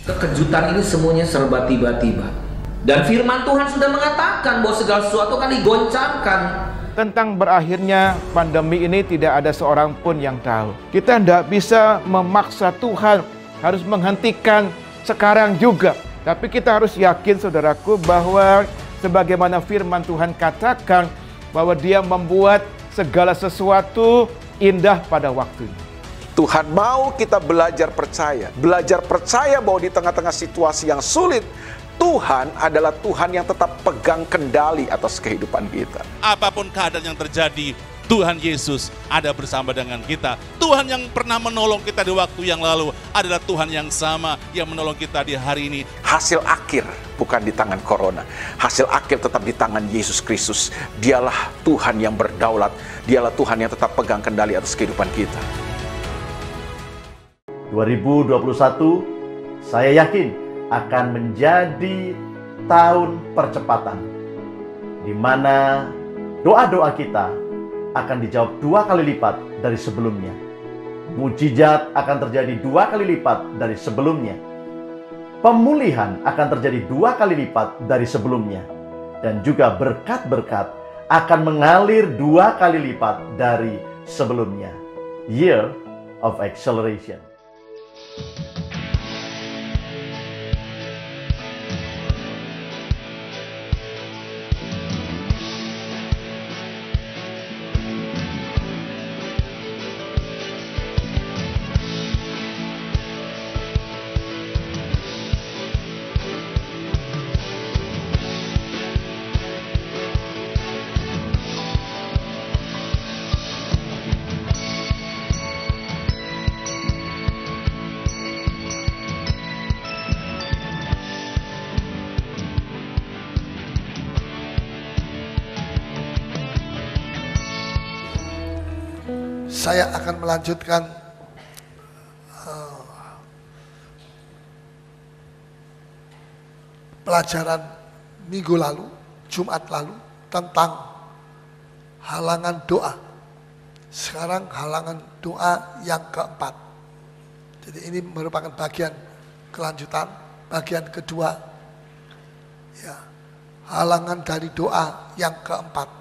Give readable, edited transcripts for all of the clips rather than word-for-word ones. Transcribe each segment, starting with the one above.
Kejutan ini semuanya serba tiba-tiba. Dan firman Tuhan sudah mengatakan bahwa segala sesuatu akan digoncangkan. Tentang berakhirnya pandemi ini tidak ada seorang pun yang tahu. Kita tidak bisa memaksa Tuhan harus menghentikan sekarang juga. Tapi kita harus yakin, saudaraku, bahwa sebagaimana firman Tuhan katakan bahwa Dia membuat segala sesuatu indah pada waktunya. Tuhan mau kita belajar percaya bahwa di tengah-tengah situasi yang sulit, Tuhan adalah Tuhan yang tetap pegang kendali atas kehidupan kita. Apapun keadaan yang terjadi, Tuhan Yesus ada bersama dengan kita. Tuhan yang pernah menolong kita di waktu yang lalu adalah Tuhan yang sama yang menolong kita di hari ini. Hasil akhir bukan di tangan corona. Hasil akhir tetap di tangan Yesus Kristus. Dialah Tuhan yang berdaulat. Dialah Tuhan yang tetap pegang kendali atas kehidupan kita. 2021, saya yakin akan menjadi tahun percepatan, di mana doa-doa kita akan dijawab 2 kali lipat dari sebelumnya. Mujizat akan terjadi 2 kali lipat dari sebelumnya. Pemulihan akan terjadi 2 kali lipat dari sebelumnya. Dan juga berkat-berkat akan mengalir 2 kali lipat dari sebelumnya. Year of Acceleration. Saya akan melanjutkan pelajaran minggu lalu, Jumat lalu, tentang halangan doa. Sekarang halangan doa yang keempat. Jadi ini merupakan bagian kelanjutan, bagian kedua. Ya, halangan dari doa yang keempat.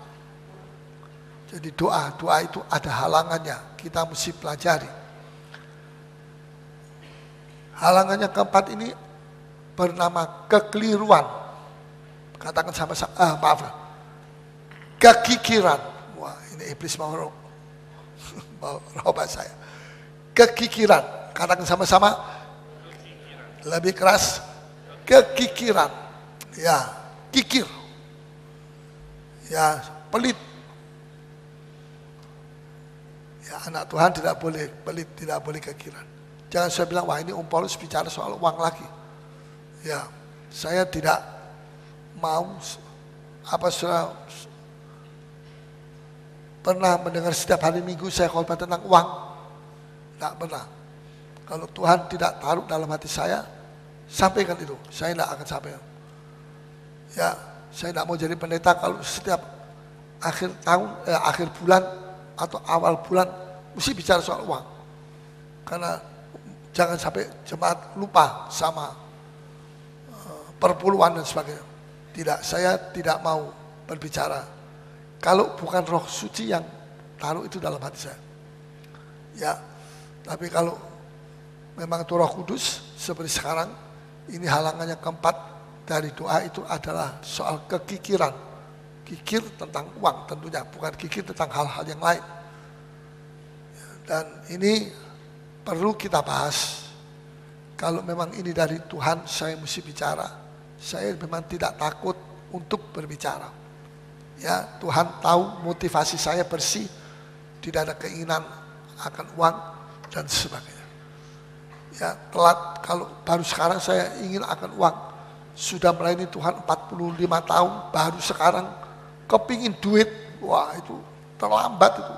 Jadi doa itu ada halangannya, kita mesti pelajari. Halangannya keempat ini bernama kekeliruan. Katakan sama-sama, kekikiran. Wah, ini iblis mau robah saya. Kekikiran, katakan sama-sama. Lebih keras, kekikiran. Ya, kikir. Ya, pelit. Ya, anak Tuhan tidak boleh pelit, tidak boleh kekiran. Jangan saya bilang, wah ini Om Paulus bicara soal uang lagi. Ya, saya tidak mau, saudara pernah mendengar setiap hari Minggu saya khotbah tentang uang? Tidak pernah. Kalau Tuhan tidak taruh dalam hati saya, sampaikan itu. Saya tidak akan sampaikan. Ya, saya tidak mau jadi pendeta kalau setiap akhir tahun, akhir bulan, atau awal bulan mesti bicara soal uang. Karena jangan sampai jemaat lupa sama perpuluhan dan sebagainya. Tidak, saya tidak mau berbicara kalau bukan Roh Suci yang taruh itu dalam hati saya. Ya, tapi kalau memang itu Roh Kudus seperti sekarang, ini halangannya keempat dari doa itu adalah soal kekikiran. Kikir tentang uang tentunya, bukan kikir tentang hal-hal yang lain. Dan ini perlu kita bahas. Kalau memang ini dari Tuhan, saya mesti bicara. Saya memang tidak takut untuk berbicara. Ya, Tuhan tahu motivasi saya bersih, tidak ada keinginan akan uang dan sebagainya. Ya, telat kalau baru sekarang saya ingin akan uang. Sudah melayani Tuhan 45 tahun, baru sekarang kepingin duit. Wah, itu terlambat itu.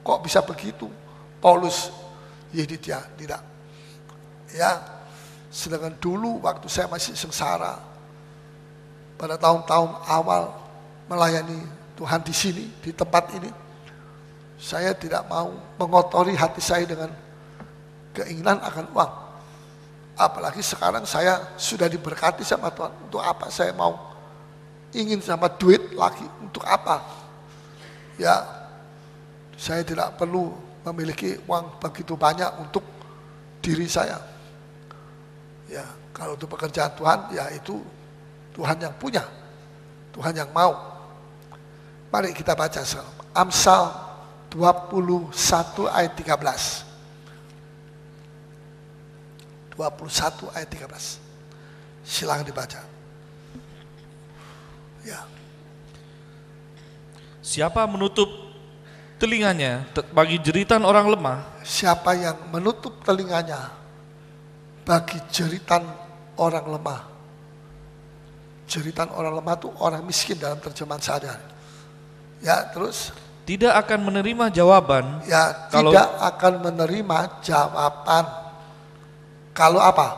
Kok bisa begitu? Paulus Yedidia tidak. Ya, sedangkan dulu waktu saya masih sengsara, pada tahun-tahun awal melayani Tuhan di sini, di tempat ini, saya tidak mau mengotori hati saya dengan keinginan akan uang. Apalagi sekarang saya sudah diberkati sama Tuhan. Untuk apa saya mau ingin sama duit lagi? Untuk apa? Ya, saya tidak perlu memiliki uang begitu banyak untuk diri saya. Ya, kalau untuk pekerjaan Tuhan, ya itu Tuhan yang punya, Tuhan yang mau. Mari kita baca Amsal 21 ayat 13. 21 ayat 13. Silakan dibaca. Ya. Siapa menutup telinganya bagi jeritan orang lemah? Siapa yang menutup telinganya bagi jeritan orang lemah? Jeritan orang lemah itu orang miskin dalam terjemahan sehari-hari. Ya, terus? Tidak akan menerima jawaban. Ya, tidak akan menerima jawaban. Kalau apa?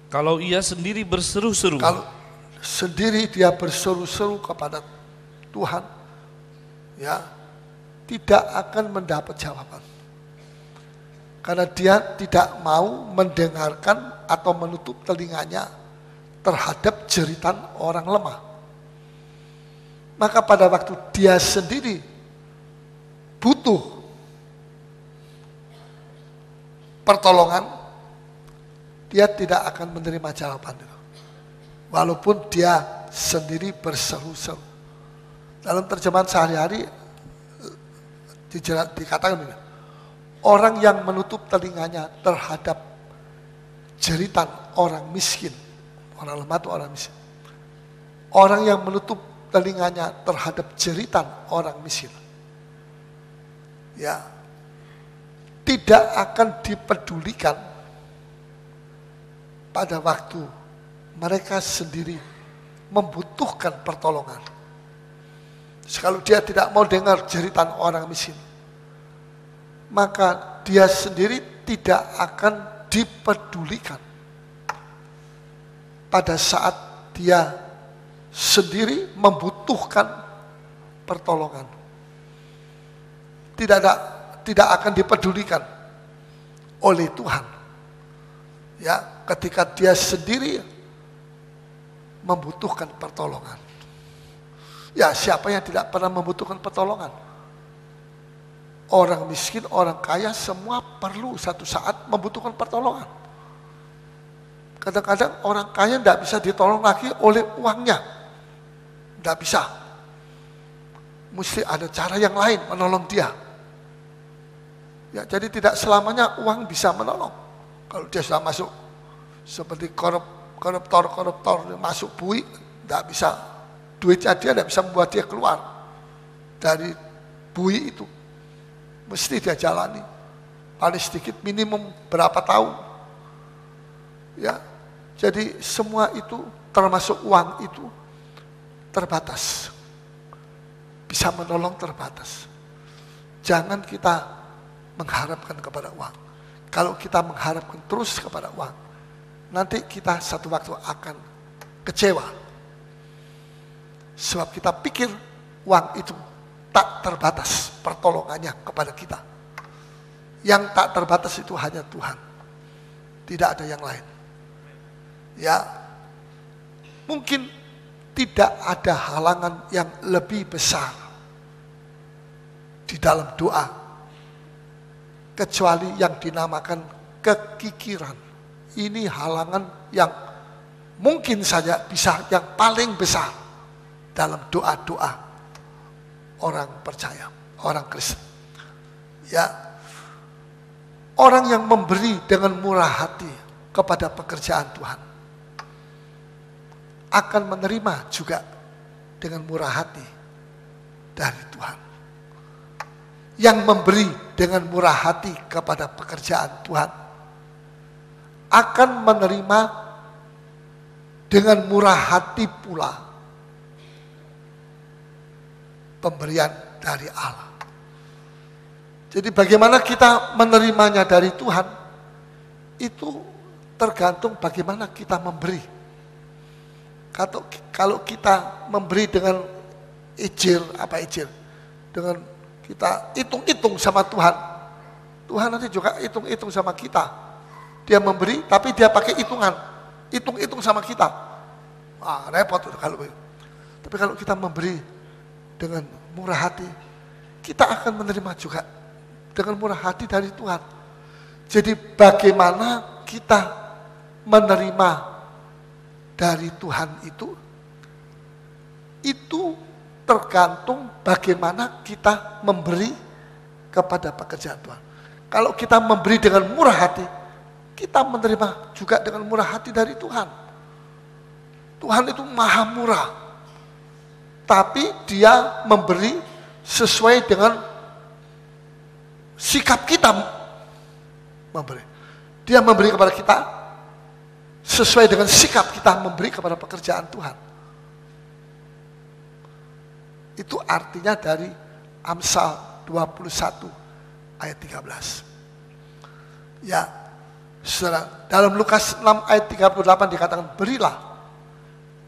Kalau ia sendiri berseru-seru. Kalau sendiri dia berseru-seru kepada Tuhan, ya, tidak akan mendapat jawaban. Karena dia tidak mau mendengarkan atau menutup telinganya terhadap jeritan orang lemah. Maka pada waktu dia sendiri butuh pertolongan, dia tidak akan menerima jawaban itu. Walaupun dia sendiri berseru-seru. Dalam terjemahan sehari-hari dikatakan begini, orang yang menutup telinganya terhadap jeritan orang miskin, orang lemah itu orang miskin. Orang yang menutup telinganya terhadap jeritan orang miskin, ya, tidak akan dipedulikan pada waktu mereka sendiri membutuhkan pertolongan. Kalau dia tidak mau dengar jeritan orang miskin, maka dia sendiri tidak akan dipedulikan pada saat dia sendiri membutuhkan pertolongan. Tidak akan dipedulikan oleh Tuhan. Ya, ketika dia sendiri membutuhkan pertolongan. Ya, siapa yang tidak pernah membutuhkan pertolongan? Orang miskin, orang kaya, semua perlu satu saat membutuhkan pertolongan. Kadang-kadang orang kaya tidak bisa ditolong lagi oleh uangnya. Tidak bisa. Mesti ada cara yang lain menolong dia. Ya, jadi tidak selamanya uang bisa menolong. Kalau dia sudah masuk seperti koruptor masuk bui, tidak bisa, duitnya dia tidak bisa membuat dia keluar dari bui itu. Mesti dia jalani paling sedikit minimum berapa tahun. Ya, jadi semua itu termasuk uang itu terbatas, bisa menolong terbatas. Jangan kita mengharapkan kepada uang. Kalau kita mengharapkan terus kepada uang, nanti kita satu waktu akan kecewa. Sebab kita pikir uang itu tak terbatas pertolongannya kepada kita. Yang tak terbatas itu hanya Tuhan. Tidak ada yang lain. Ya, mungkin tidak ada halangan yang lebih besar di dalam doa kecuali yang dinamakan kekikiran. Ini halangan yang mungkin saja bisa yang paling besar dalam doa-doa orang percaya, orang Kristen. Ya, orang yang memberi dengan murah hati kepada pekerjaan Tuhan akan menerima juga dengan murah hati dari Tuhan. Yang memberi dengan murah hati kepada pekerjaan Tuhan akan menerima dengan murah hati pula pemberian dari Allah. Jadi bagaimana kita menerimanya dari Tuhan itu tergantung bagaimana kita memberi. Kalau kita memberi dengan ijir, dengan kita hitung-hitung sama Tuhan, Tuhan nanti juga hitung-hitung sama kita. dia memberi, tapi dia pakai hitungan, hitung sama kita. Repot kalau begitu. Tapi kalau kita memberi dengan murah hati, kita akan menerima juga dengan murah hati dari Tuhan. Jadi bagaimana kita menerima dari Tuhan itu tergantung bagaimana kita memberi kepada pekerjaan Tuhan. Kalau kita memberi dengan murah hati, kita menerima juga dengan murah hati dari Tuhan. Tuhan itu maha murah, tapi dia memberi sesuai dengan sikap kita memberi. Dia memberi kepada kita sesuai dengan sikap kita memberi kepada pekerjaan Tuhan. Itu artinya dari Amsal 21 ayat 13. Ya, saudara, dalam Lukas 6 ayat 38 dikatakan, berilah,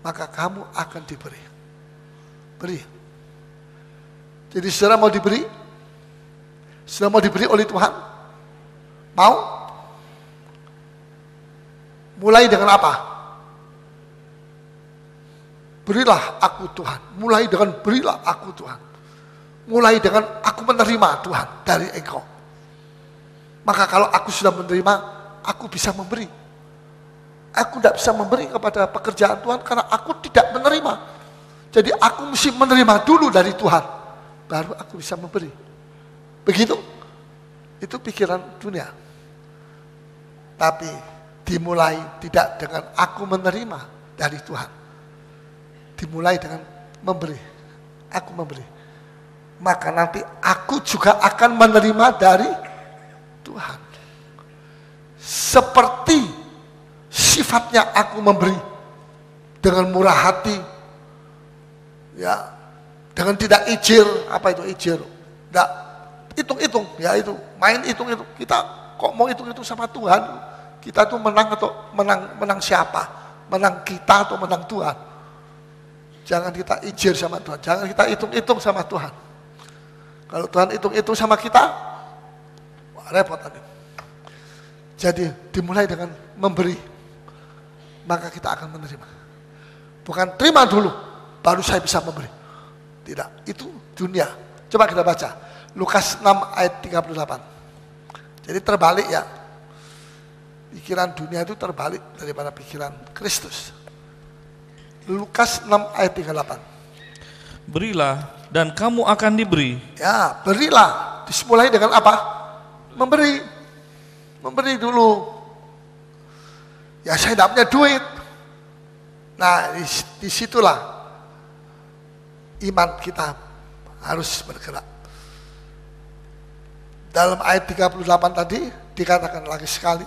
maka kamu akan diberi. Beri. Jadi saudara mau diberi? Saudara mau diberi oleh Tuhan? Mau? Mulai dengan apa? Berilah aku Tuhan. Mulai dengan berilah aku Tuhan. Mulai dengan aku menerima Tuhan dari Engkau. Maka kalau aku sudah menerima, aku bisa memberi. Aku tidak bisa memberi kepada pekerjaan Tuhan karena aku tidak menerima. Jadi aku mesti menerima dulu dari Tuhan, baru aku bisa memberi. Begitu? Itu pikiran dunia. Tapi dimulai tidak dengan aku menerima dari Tuhan. Dimulai dengan memberi. Aku memberi. Maka nanti aku juga akan menerima dari Tuhan. Seperti sifatnya aku memberi dengan murah hati, ya, dengan tidak ijir. Apa itu ijir? Tidak hitung-hitung, ya itu main hitung-hitung. Kita kok mau hitung-hitung sama Tuhan? Kita tuh menang atau menang siapa? Menang kita atau menang Tuhan? Jangan kita ijir sama Tuhan. Jangan kita hitung-hitung sama Tuhan. Kalau Tuhan hitung-hitung sama kita, wah, repot nanti. Jadi dimulai dengan memberi, maka kita akan menerima. Bukan terima dulu, baru saya bisa memberi. Tidak, itu dunia. Coba kita baca Lukas 6 ayat 38. Jadi terbalik ya. Pikiran dunia itu terbalik daripada pikiran Kristus. Lukas 6 ayat 38. Berilah dan kamu akan diberi. Ya, berilah. Dimulai dengan apa? Memberi. Memberi dulu. Ya, saya tidak punya duit. Nah, disitulah iman kita harus bergerak. Dalam ayat 38 tadi dikatakan lagi sekali.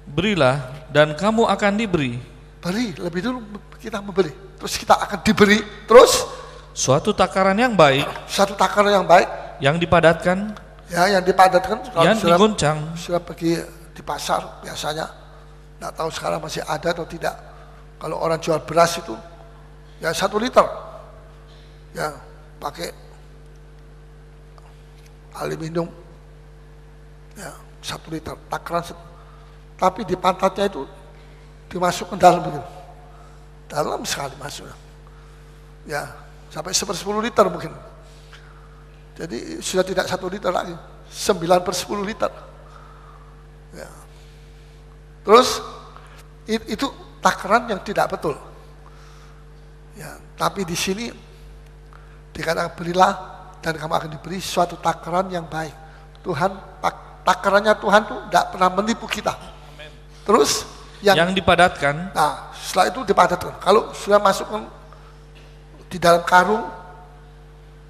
Berilah dan kamu akan diberi. Beri, lebih dulu kita memberi. Terus kita akan diberi. Terus suatu takaran yang baik. Satu takaran yang baik. Yang dipadatkan. Ya, yang dipadatkan. Yang diguncang. Sudah pergi di pasar biasanya. Nggak tahu sekarang masih ada atau tidak. Kalau orang jual beras itu, ya 1 liter. Ya, pakai aluminium. Ya, 1 liter. Takaran. Tapi di pantatnya itu dimasukkan dalam begitu. Dalam sekali masuknya. Ya, sampai 1/10 liter mungkin. Jadi sudah tidak 1 liter lagi, 9/10 liter. Ya. Terus itu takaran yang tidak betul. Ya, tapi di sini dikatakan berilah dan kamu akan diberi suatu takaran yang baik. Tuhan, takarannya Tuhan tuh tidak pernah menipu kita. Terus yang dipadatkan. Nah, setelah itu dipadatkan. Kalau sudah masukkan di dalam karung,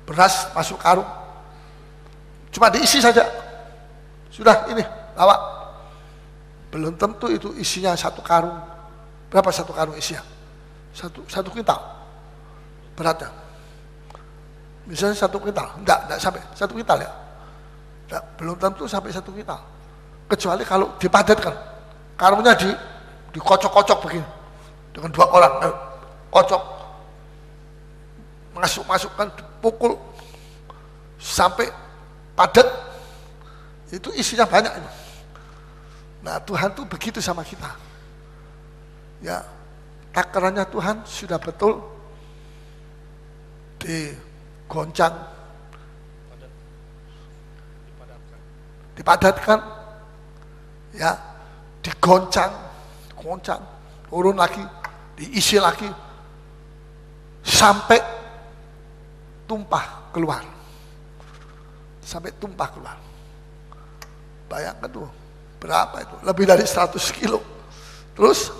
beras masuk karung, cuma diisi saja. Sudah ini, bawa. Belum tentu itu isinya 1 karung. Berapa 1 karung isinya? Satu kintal beratnya. Misalnya 1 kintal, enggak sampai 1 kintal ya. Enggak, belum tentu sampai 1 kintal. Kecuali kalau dipadatkan. Karungnya dikocok-kocok begini. Dengan 2 orang, kocok. Masukkan, dipukul sampai padat. Itu isinya banyak. Nah, Tuhan tuh begitu sama kita. Ya, takarannya Tuhan sudah betul digoncang, dipadatkan, ya, digoncang, turun lagi, diisi lagi, sampai tumpah keluar. Sampai tumpah keluar. Bayangkan tuh, berapa itu? Lebih dari 100 kilo. Terus?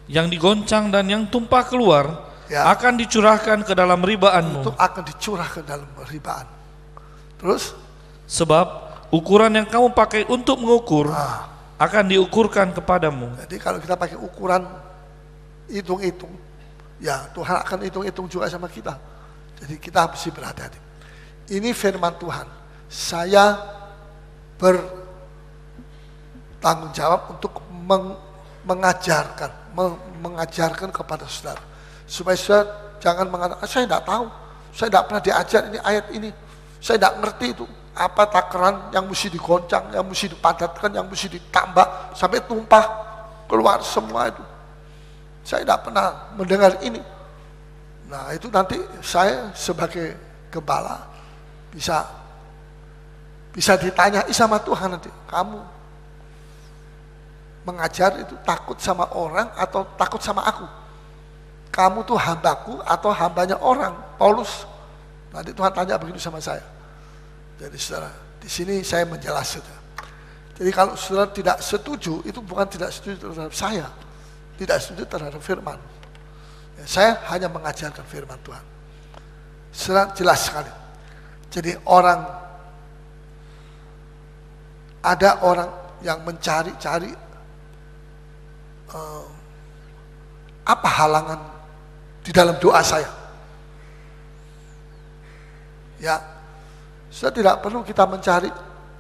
Yang digoncang dan yang tumpah keluar Ya. akan dicurahkan ke dalam ribaanmu. Itu akan dicurahkan dalam ribaan. Terus? Sebab ukuran yang kamu pakai untuk mengukur akan diukurkan kepadamu. Jadi kalau kita pakai ukuran hitung-hitung, ya Tuhan akan hitung-hitung juga sama kita. Jadi kita harus berhati-hati. Ini firman Tuhan. Saya bertanggung jawab untuk mengajarkan kepada saudara. Supaya saudara jangan mengatakan, saya tidak tahu, saya tidak pernah diajar ini ayat ini, saya tidak ngerti itu. Apa takaran yang mesti digoncang, yang mesti dipadatkan, yang mesti ditambah, sampai tumpah keluar semua itu. Saya tidak pernah mendengar ini. Nah itu nanti saya sebagai gembala bisa ditanya sama Tuhan nanti, kamu mengajar itu takut sama orang atau takut sama aku? Kamu tuh hambaku atau hambanya orang? Paulus, nanti Tuhan tanya begitu sama saya. Jadi saudara, di sini saya menjelaskan. Jadi kalau saudara tidak setuju, itu bukan tidak setuju terhadap saya, tidak setuju terhadap firman. Ya, saya hanya mengajarkan firman Tuhan. Saudara jelas sekali. Jadi ada orang yang mencari-cari apa halangan di dalam doa saya. Ya, sudah tidak perlu kita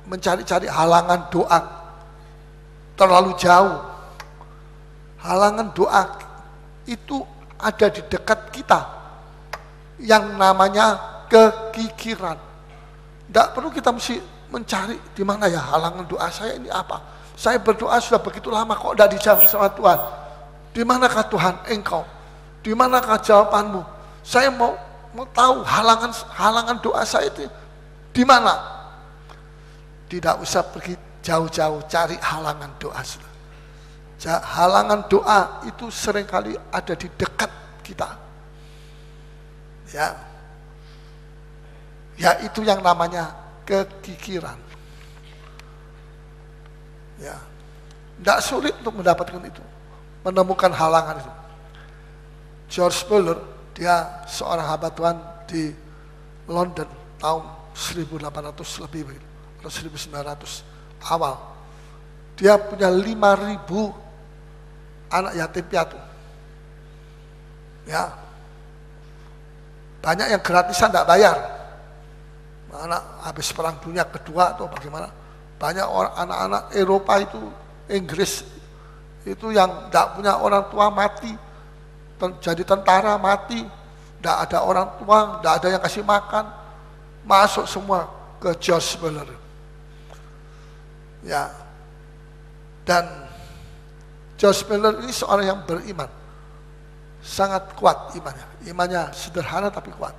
mencari-cari halangan doa terlalu jauh. Halangan doa itu ada di dekat kita, yang namanya kekikiran. Tidak perlu kita mesti mencari di mana ya halangan doa saya ini apa. Saya berdoa sudah begitu lama kok tidak dijawab sama Tuhan. Di manakah Tuhan engkau? Di manakah jawabanmu? Saya mau tahu halangan doa saya itu di mana. Tidak usah pergi jauh-jauh cari halangan doa. Halangan doa itu seringkali ada di dekat kita. Ya itu yang namanya kekikiran. Ya, tidak sulit untuk mendapatkan itu, menemukan halangan itu. George Muller, dia seorang hamba Tuhan di London tahun 1800 lebih atau 1900 awal. Dia punya 5.000 anak yatim piatu. Ya, banyak yang gratisan tidak bayar. Anak habis perang dunia kedua atau bagaimana? Banyak orang anak-anak Eropa itu, Inggris itu yang tidak punya orang tua mati, jadi tentara mati, tidak ada orang tua, tidak ada yang kasih makan, masuk semua ke George Muller. Ya, dan George Muller ini seorang yang beriman, sangat kuat imannya sederhana tapi kuat.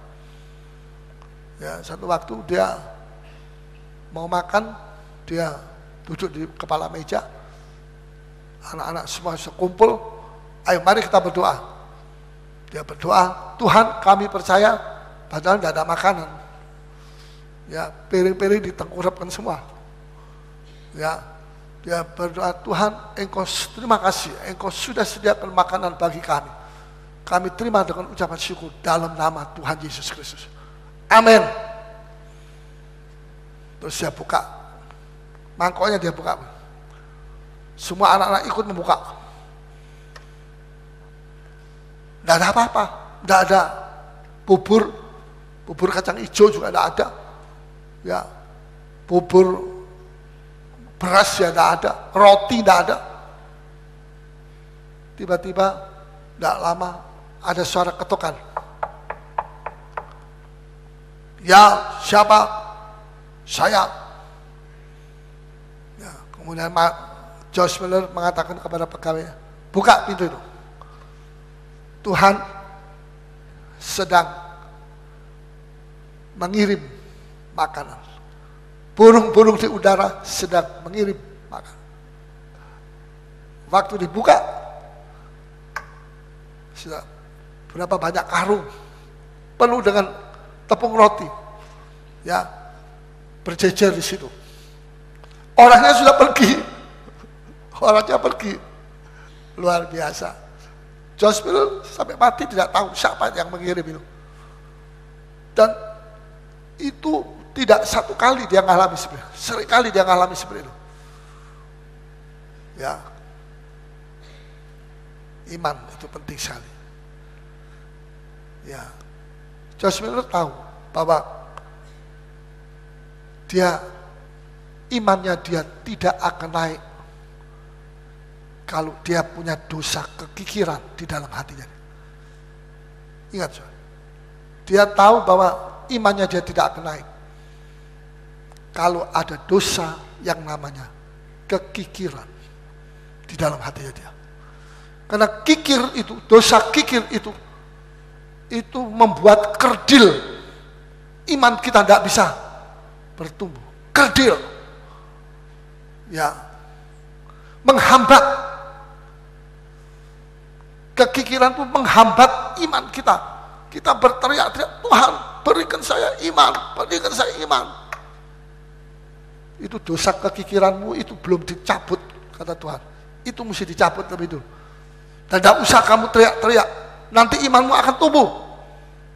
Ya, satu waktu dia mau makan, dia duduk di kepala meja, anak-anak semua kumpul, ayo mari kita berdoa. Dia berdoa, Tuhan kami percaya, padahal tidak ada makanan. Ya, piring-piring ditengkurapkan semua. Ya, dia berdoa, Tuhan engkau terima kasih, engkau sudah sediakan makanan bagi kami. Kami terima dengan ucapan syukur dalam nama Tuhan Yesus Kristus. Amin. Terus dia buka mangkoknya, dia buka. Semua anak-anak ikut membuka. Tidak ada apa-apa, tidak ada bubur kacang hijau juga tidak ada. Ya, bubur beras ya tidak ada, roti tidak ada. Tiba-tiba tidak lama ada suara ketukan. Ya, siapa? Saya. Ya, kemudian George Miller mengatakan kepada pegawainya, buka pintu itu. Tuhan sedang mengirim makanan. Burung-burung di udara sedang mengirim makanan. Waktu dibuka, sudah berapa banyak karung penuh dengan tepung roti, ya, berjejer di situ. Orangnya sudah pergi, luar biasa. George Miller sampai mati tidak tahu siapa yang mengirim itu. Dan itu tidak satu kali dia mengalami seperti itu, sering kali dia mengalami seperti itu. Ya, iman itu penting sekali. Ya, George Miller tahu bahwa imannya dia tidak akan naik kalau dia punya dosa kekikiran di dalam hatinya. Ingat, dia tahu bahwa imannya dia tidak akan naik kalau ada dosa yang namanya kekikiran di dalam hatinya dia. Karena kikir itu, dosa kikir itu membuat kerdil. Iman kita tidak bisa bertumbuh. Kerdil. Ya. Menghambat. Kekikiran itu menghambat iman kita. Kita berteriak-teriak, Tuhan berikan saya iman, berikan saya iman. Itu dosa kekikiranmu itu belum dicabut, kata Tuhan. Itu mesti dicabut lebih dulu. Dan tidak usah kamu teriak-teriak, nanti imanmu akan tumbuh.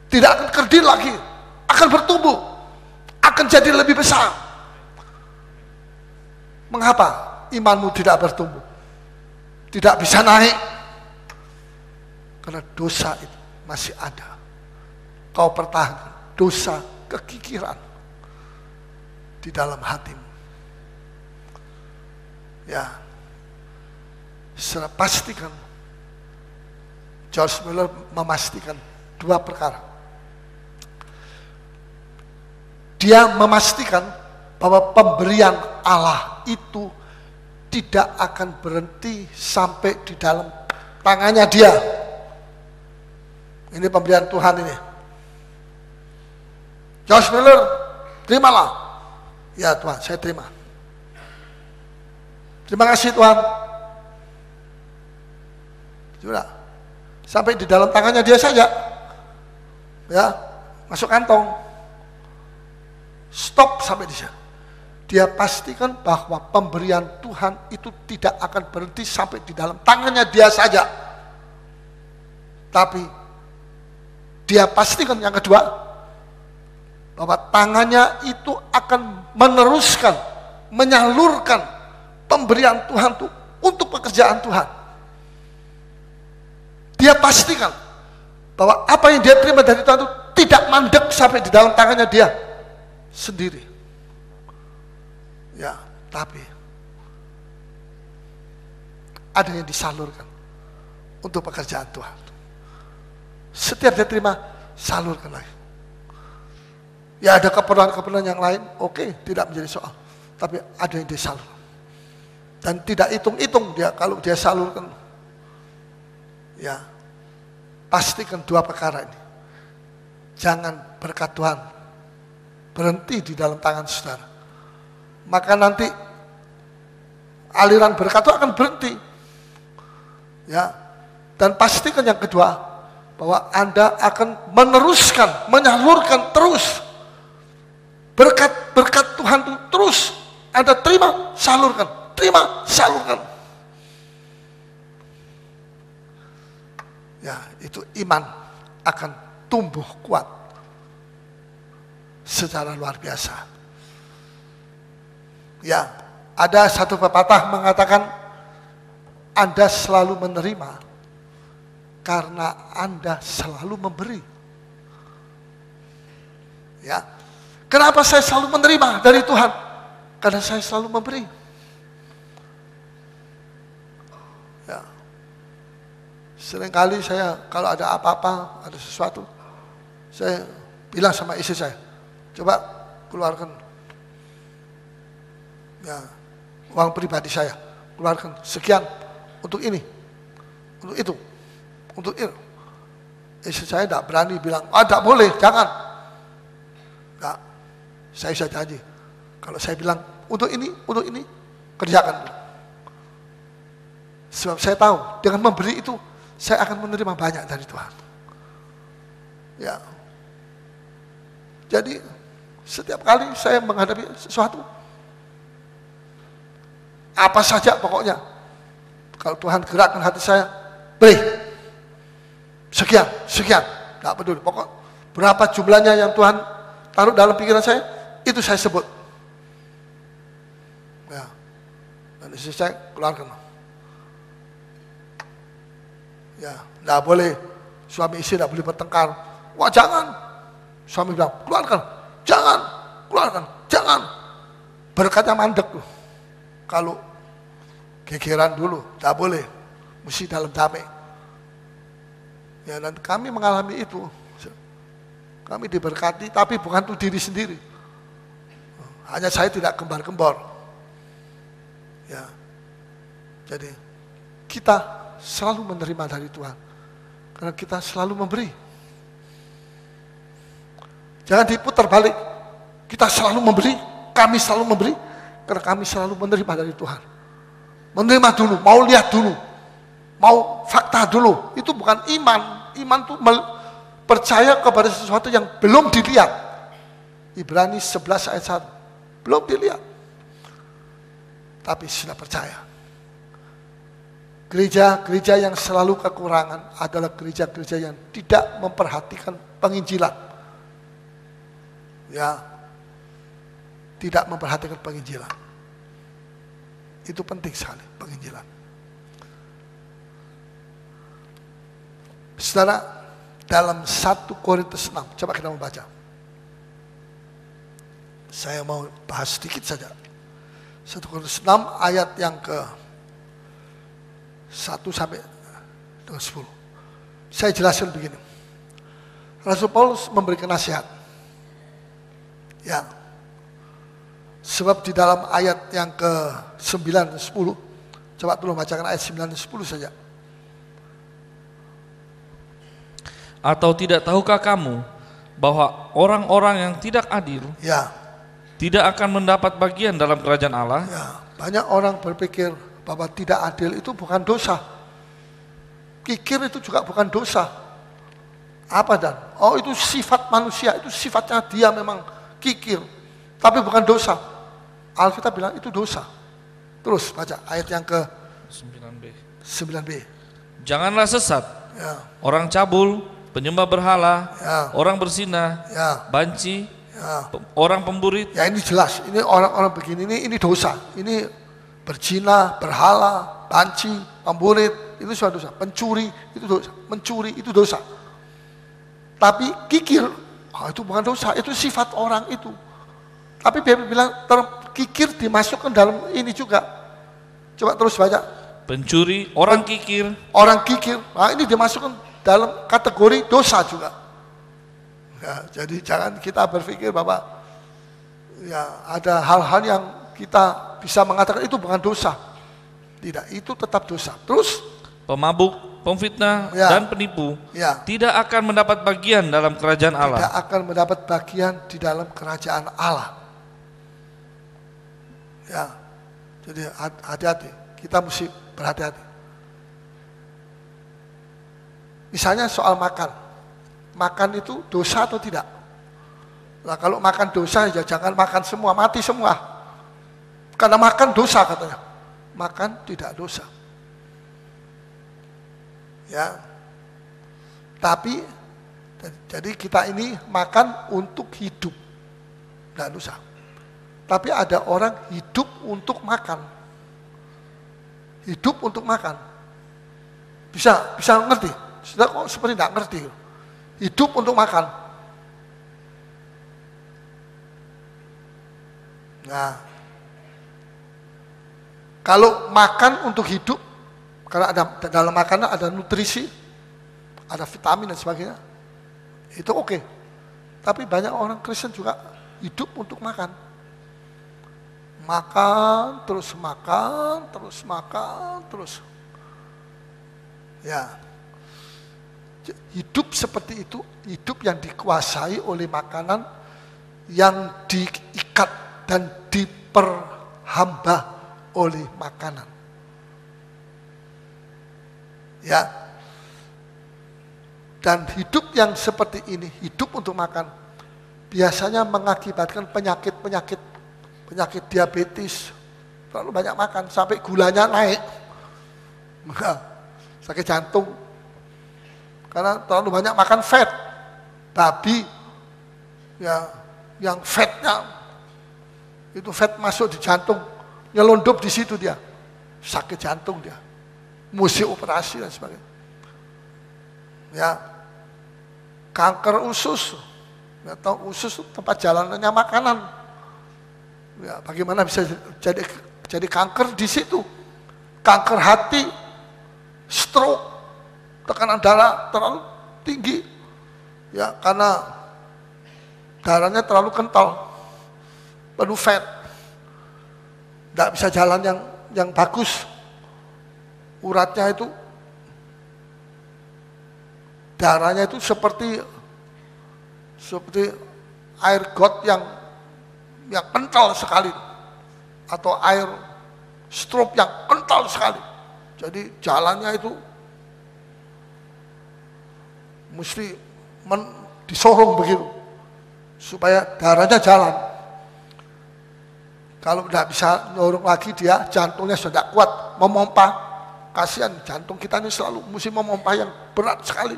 Tidak akan kerdil lagi, akan bertumbuh, akan jadi lebih besar. Mengapa imanmu tidak bertumbuh? Tidak bisa naik? Karena dosa itu masih ada. Kau pertahankan dosa kekikiran di dalam hatimu. Ya, pastikan. George Miller memastikan dua perkara. Dia memastikan bahwa pemberian Allah itu tidak akan berhenti sampai di dalam tangannya dia. Ini pemberian Tuhan ini. George Miller, terimalah. Ya Tuhan, saya terima. Terima kasih Tuhan. Sudah. Sampai di dalam tangannya dia saja. Ya, masuk kantong. Stop sampai di sana. Dia pastikan bahwa pemberian Tuhan itu tidak akan berhenti sampai di dalam tangannya dia saja. Tapi dia pastikan yang kedua, bahwa tangannya itu akan meneruskan, menyalurkan pemberian Tuhan itu untuk pekerjaan Tuhan. Dia pastikan bahwa apa yang dia terima dari Tuhan itu tidak mandek sampai di dalam tangannya dia sendiri. Ya, tapi ada yang disalurkan untuk pekerjaan Tuhan. Setiap dia terima, salurkan lagi. Ya ada keperluan-keperluan yang lain, oke, tidak menjadi soal. Tapi ada yang disalurkan. Dan tidak hitung-hitung dia kalau dia salurkan. Ya, pastikan dua perkara ini. Jangan berkat Tuhan berhenti di dalam tangan saudara. Maka nanti aliran berkat itu akan berhenti. Ya. Dan pastikan yang kedua, bahwa Anda akan meneruskan, menyalurkan terus. Berkat Tuhan itu terus Anda terima, salurkan, terima, salurkan. Ya, itu iman akan tumbuh kuat secara luar biasa. Ya, ada satu pepatah mengatakan Anda selalu menerima karena Anda selalu memberi. Ya. Kenapa saya selalu menerima dari Tuhan? Karena saya selalu memberi. Ya. Seringkali saya kalau ada apa-apa, ada sesuatu, saya bilang sama istri saya, coba keluarkan ya, uang pribadi saya, keluarkan sekian untuk ini, untuk itu, untuk itu. Istri saya tidak berani bilang, tidak boleh, jangan. Enggak, saya bisa janji. Kalau saya bilang, untuk ini, kerjakan. Sebab saya tahu, dengan memberi itu, saya akan menerima banyak dari Tuhan. Ya. Jadi, setiap kali saya menghadapi sesuatu, apa saja pokoknya, kalau Tuhan gerakkan hati saya, beri. Sekian, tidak peduli. Pokok berapa jumlahnya yang Tuhan taruh dalam pikiran saya, itu saya sebut. Ya. Dan istri saya keluarkan. Ya, tidak boleh suami istri tidak boleh bertengkar. Wah jangan. Suami bilang keluarkan, jangan, keluarkan, jangan. Berkatnya mandek loh. Kalau gegeran dulu, tidak boleh. Mesti dalam damai. Ya, dan kami mengalami itu. Kami diberkati, tapi bukan untuk diri sendiri. Hanya saya tidak gembar-gembor. Ya. Jadi kita selalu menerima dari Tuhan, karena kita selalu memberi. Jangan diputar balik. Kita selalu memberi, kami selalu memberi, karena kami selalu menerima dari Tuhan. Menerima dulu, mau lihat dulu, mau fakta dulu. Itu bukan iman. Iman itu percaya kepada sesuatu yang belum dilihat. Ibrani 11 ayat 1. Belum dilihat, tapi sudah percaya. Gereja-gereja yang selalu kekurangan adalah gereja-gereja yang tidak memperhatikan penginjilan. Ya, tidak memperhatikan penginjilan. Itu penting sekali, penginjilan. Saudara, dalam 1 Korintus 6, coba kita membaca. Saya mau bahas sedikit saja. 1 Korintus 6 ayat yang ke 1 sampai 10. Saya jelaskan begini. Rasul Paulus memberikan nasihat. Ya. Sebab di dalam ayat yang ke 9 dan 10, coba tolong bacakan ayat 9 dan 10 saja. Atau tidak tahukah kamu bahwa orang-orang yang tidak adil tidak akan mendapat bagian dalam kerajaan Allah? Ya, banyak orang berpikir bahwa tidak adil itu bukan dosa. Kikir itu juga bukan dosa. Apa dan? Oh itu sifat manusia, itu sifatnya dia memang kikir. Tapi bukan dosa. Alkitab bilang itu dosa. Terus baca ayat yang ke 9b. Janganlah sesat. Ya. Orang cabul, penyembah berhala, orang berzina, banci, orang pemburit. Ya ini jelas, ini orang-orang begini, ini dosa. Ini berzina, berhala, banci, pemburit, itu suatu dosa. Pencuri, itu dosa. Mencuri, itu dosa. Tapi kikir, itu bukan dosa, itu sifat orang itu. Tapi Bibel bilang, kikir dimasukkan dalam ini juga. Coba terus baca. Pencuri, orang kikir. Orang kikir, nah ini dimasukkan dalam kategori dosa juga. Ya, jadi jangan kita berpikir bahwa ya ada hal-hal yang kita bisa mengatakan itu bukan dosa. Tidak, itu tetap dosa. Terus pemabuk, pemfitnah, dan penipu tidak akan mendapat bagian dalam kerajaan Allah. Tidak akan mendapat bagian di dalam kerajaan Allah. Ya, jadi hati-hati. Kita mesti berhati-hati. Misalnya soal makan. Makan itu dosa atau tidak? Nah kalau makan dosa ya jangan makan semua, mati semua. Karena makan dosa katanya. Makan tidak dosa. Ya. Tapi jadi kita ini makan untuk hidup. Tidak dosa. Tapi ada orang hidup untuk makan. Hidup untuk makan. Bisa ngerti? Sudah kok seperti tidak ngerti. Hidup untuk makan. Nah, kalau makan untuk hidup, karena ada dalam makanan ada nutrisi, ada vitamin dan sebagainya, itu oke. Tapi banyak orang Kristen juga hidup untuk makan. Makan, terus makan, terus makan, terus. Ya. Hidup seperti itu, hidup yang dikuasai oleh makanan, yang diikat dan diperhamba oleh makanan. Ya. Dan hidup yang seperti ini, hidup untuk makan, biasanya mengakibatkan penyakit diabetes. Terlalu banyak makan sampai gulanya naik. Sakit jantung. Karena terlalu banyak makan fat. Babi ya, yang fatnya itu fat masuk di jantung, nyelundup di situ dia. Sakit jantung dia. Mesti operasi dan sebagainya. Ya. Kanker usus. Ya, tahu usus tempat jalanannya makanan. Ya, bagaimana bisa jadi kanker di situ? Kanker hati, stroke, tekanan darah terlalu tinggi. Ya, karena darahnya terlalu kental, penuh fat, tidak bisa jalan yang bagus. Uratnya itu, darahnya itu seperti air got yang kental sekali, atau air strop yang kental sekali. Jadi jalannya itu mesti disorong begitu supaya darahnya jalan. Kalau tidak bisa nyorong lagi, dia jantungnya sudah kuat memompa. Kasihan, jantung kita ini selalu mesti memompa yang berat sekali.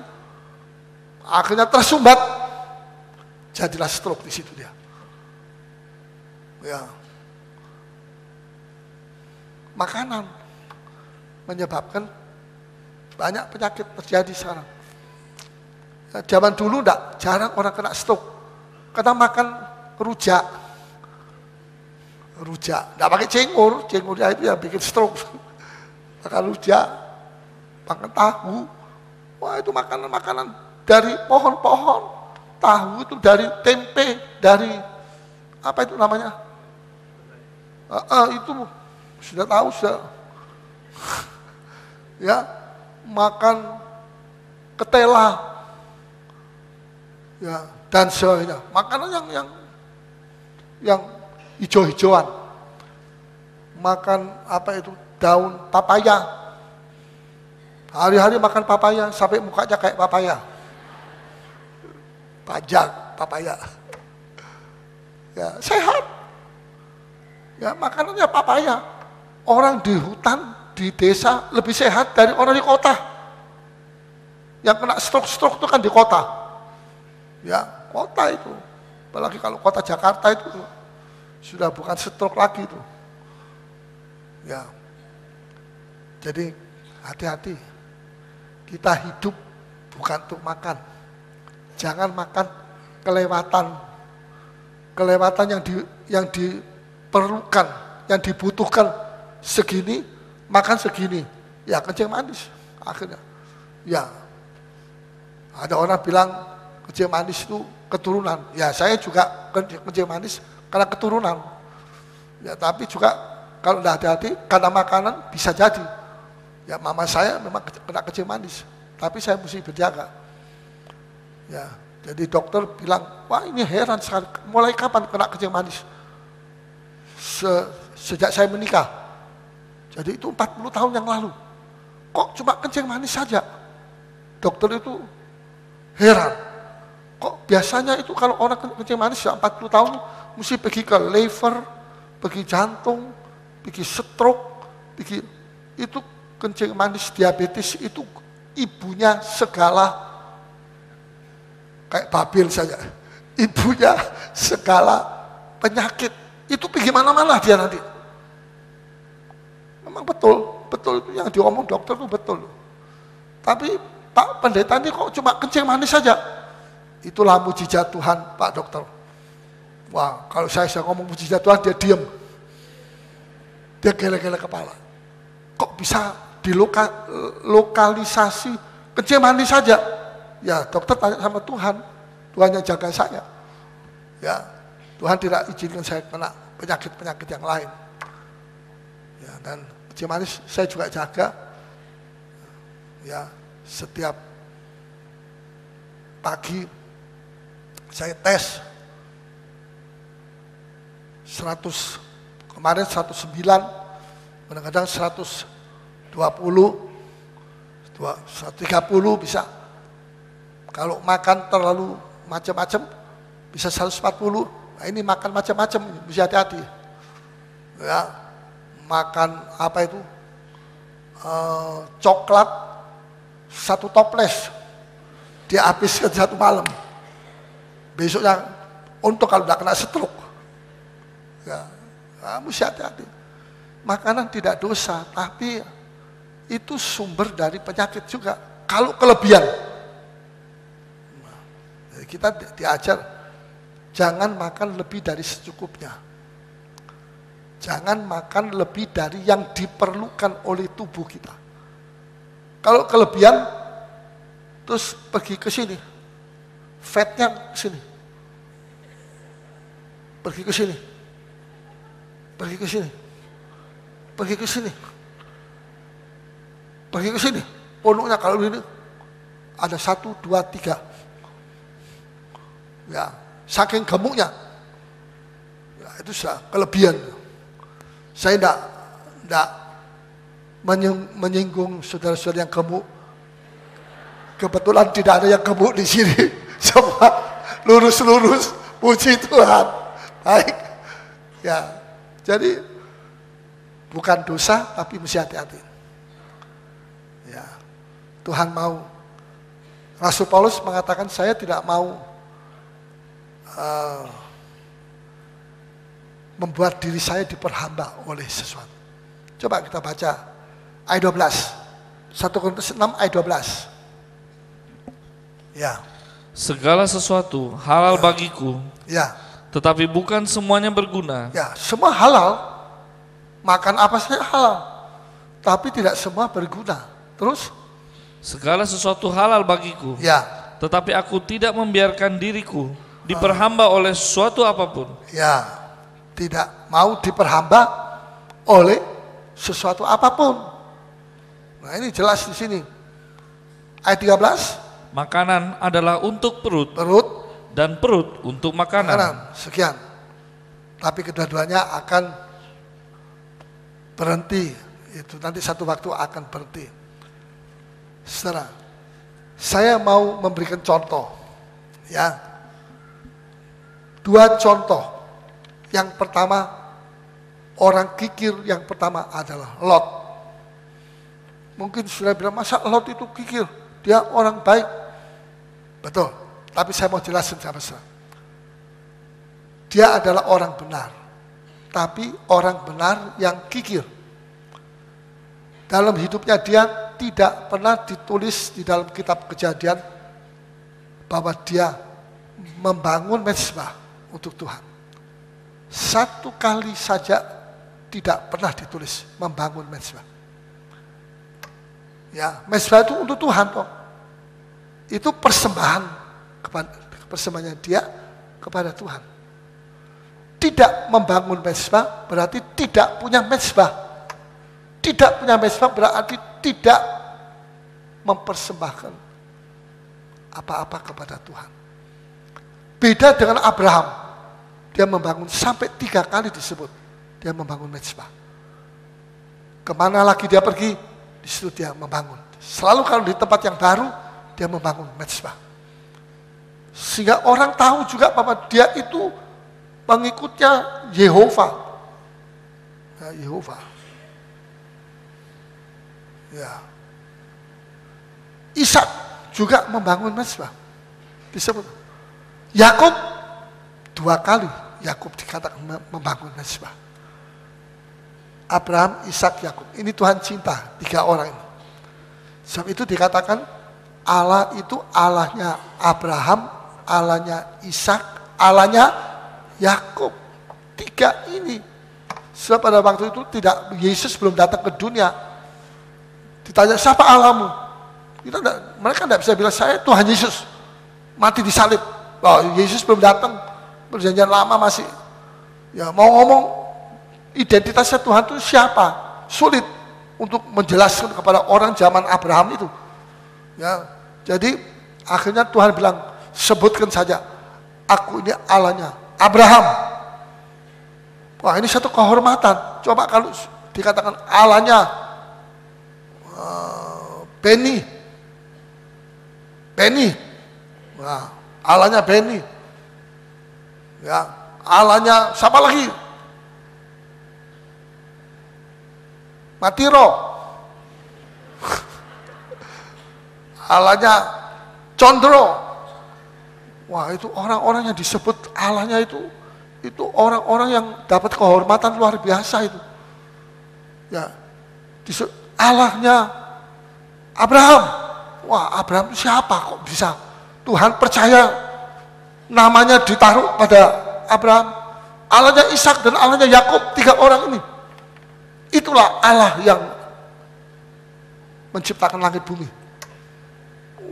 Akhirnya tersumbat, jadilah stroke di situ dia. Ya. Makanan menyebabkan banyak penyakit terjadi sekarang. Ya, zaman dulu jarang orang kena stroke karena makan rujak. Enggak pakai cengurnya itu yang bikin stroke. Makan rujak, makan tahu. Wah, itu makanan-makanan dari pohon-pohon. Tahu itu dari tempe, dari apa itu namanya? Itu sudah tahu, sudah. Ya, makan ketela, ya, dan sebagainya. Makanan yang hijau-hijauan. Makan apa itu, daun papaya. Hari-hari makan papaya sampai mukanya kayak papaya. Pajak papaya. Ya, sehat. Ya, makanannya papaya. Orang di hutan, di desa lebih sehat dari orang di kota. Yang kena stroke itu kan di kota. Ya, kota itu. Apalagi kalau kota Jakarta itu sudah bukan stroke lagi itu. Ya. Jadi hati-hati. Kita hidup bukan untuk makan. Jangan makan kelewatan. Kelewatan yang diperlukan, yang dibutuhkan segini, makan segini. Ya, kencing manis akhirnya. Ya. Ada orang bilang kencing manis itu keturunan. Ya, saya juga kencing manis karena keturunan. Ya, tapi juga kalau tidak hati-hati karena makanan bisa jadi. Ya, mama saya memang kena kencing manis, tapi saya mesti berjaga. Ya, jadi dokter bilang, wah ini heran sekali, mulai kapan kena kencing manis? Sejak saya menikah. Jadi itu 40 tahun yang lalu. Kok cuma kencing manis saja? Dokter itu heran. Kok biasanya itu kalau orang kencing manis ya 40 tahun mesti pergi ke liver, pergi jantung, pergi stroke, itu kencing manis diabetes itu ibunya segala, kayak babil saja, ibunya segala penyakit. Itu pergi mana-mana dia nanti. Memang betul itu yang diomong dokter itu betul. Tapi Pak pendeta ini kok cuma kencing manis saja? Itulah mujizat Tuhan, Pak dokter. Wah, kalau saya ngomong mujizat Tuhan, dia diam. Dia gele-gele kepala. Kok bisa dilokalisasi kencing manis saja? Ya, dokter tanya sama Tuhan. Tuhan yang jaga saya. Ya, Tuhan tidak izinkan saya kena penyakit-penyakit yang lain. Ya, dan uji manis saya juga jaga. Ya, setiap pagi saya tes 100, kemarin 109, kadang-kadang 120, 130 bisa. Kalau makan terlalu macam-macam bisa 140. Nah, ini makan macam-macam, bisa hati-hati. Ya, makan apa itu? Coklat 1 toples dia habiskan 1 malam. Besoknya untuk kalau tidak kena stroke. Ya, mesti hati-hati. Makanan tidak dosa, tapi itu sumber dari penyakit juga. Kalau kelebihan. Kita diajar jangan makan lebih dari secukupnya. Jangan makan lebih dari yang diperlukan oleh tubuh kita. Kalau kelebihan terus pergi ke sini, fatnya ke sini, pergi ke sini, pergi ke sini, pergi ke sini, pergi ke sini. Ponoknya kalau ini ada 1, 2, 3. Ya, saking gemuknya, ya, itu sudah kelebihan. Saya tidak menyinggung saudara-saudara yang gemuk. Kebetulan tidak ada yang gemuk di sini, semua lurus-lurus, puji Tuhan. Baik, ya, jadi bukan dosa, tapi mesti hati-hati. Ya, Tuhan mau. Rasul Paulus mengatakan saya tidak mau membuat diri saya diperhamba oleh sesuatu. Coba kita baca ayat 12. 1 Korintus 6 ayat 12. Ya. Segala sesuatu halal bagiku. Ya. Tetapi bukan semuanya berguna. Ya, semua halal. Makan apa saja halal. Tapi tidak semua berguna. Terus? Segala sesuatu halal bagiku. Ya. Tetapi aku tidak membiarkan diriku diperhamba oleh sesuatu apapun. Ya, tidak mau diperhamba oleh sesuatu apapun. Nah, ini jelas di sini. Ayat 13. Makanan adalah untuk perut. Perut. Dan perut untuk makanan. Sekian. Tapi kedua-duanya akan berhenti. Itu nanti satu waktu akan berhenti. Saudara, saya mau memberikan contoh. Ya. 2 contoh. Yang pertama, orang kikir yang pertama adalah Lot. Mungkin sudah bilang, masa Lot itu kikir? Dia orang baik. Betul, tapi saya mau jelasin sama saya. Dia adalah orang benar, tapi orang benar yang kikir. Dalam hidupnya dia tidak pernah ditulis di dalam kitab Kejadian bahwa dia membangun mezbah untuk Tuhan. 1 kali saja tidak pernah ditulis membangun mezbah. Ya, mezbah itu untuk Tuhan toh. Itu persembahan persembahannya dia kepada Tuhan. Tidak membangun mezbah berarti tidak punya mezbah. Tidak punya mezbah berarti tidak mempersembahkan apa-apa kepada Tuhan. Beda dengan Abraham. Dia membangun sampai 3 kali disebut. Dia membangun mezbah. Kemana lagi dia pergi? Di situ dia membangun. Selalu kalau di tempat yang baru, dia membangun mezbah. Sehingga orang tahu juga bahwa dia itu pengikutnya Yehova. Ya, Yehova. Ya. Ishak juga membangun mezbah. Disebut. Yakub 2 kali Yakub dikatakan membangun mezbah. Abraham, Ishak, Yakub. Ini Tuhan cinta 3 orang ini. Sebab itu dikatakan Allah itu Allahnya Abraham, Allahnya Ishak, Allahnya Yakub. 3 ini. Sebab pada waktu itu Yesus belum datang ke dunia. Ditanya siapa Allahmu? Mereka tidak bisa bilang saya Tuhan Yesus mati disalib. Oh, Yesus belum datang. Perjanjian lama masih Ya, mau ngomong identitasnya Tuhan itu siapa? Sulit untuk menjelaskan kepada orang zaman Abraham itu. Ya, jadi akhirnya Tuhan bilang, sebutkan saja, aku ini Allahnya Abraham. Wah, ini satu kehormatan. Coba kalau dikatakan Allahnya Beni, nah, Allahnya Beni, ya, Allahnya siapa lagi? Matiro, Allahnya Condro. Wah, itu orang-orang yang disebut Allahnya itu orang-orang yang dapat kehormatan luar biasa itu. Ya, Allahnya Abraham. Wah, Abraham itu siapa kok bisa Tuhan percaya namanya ditaruh pada Abraham? Allahnya Ishak dan Allahnya Yakub, 3 orang ini. Itulah Allah yang menciptakan langit bumi.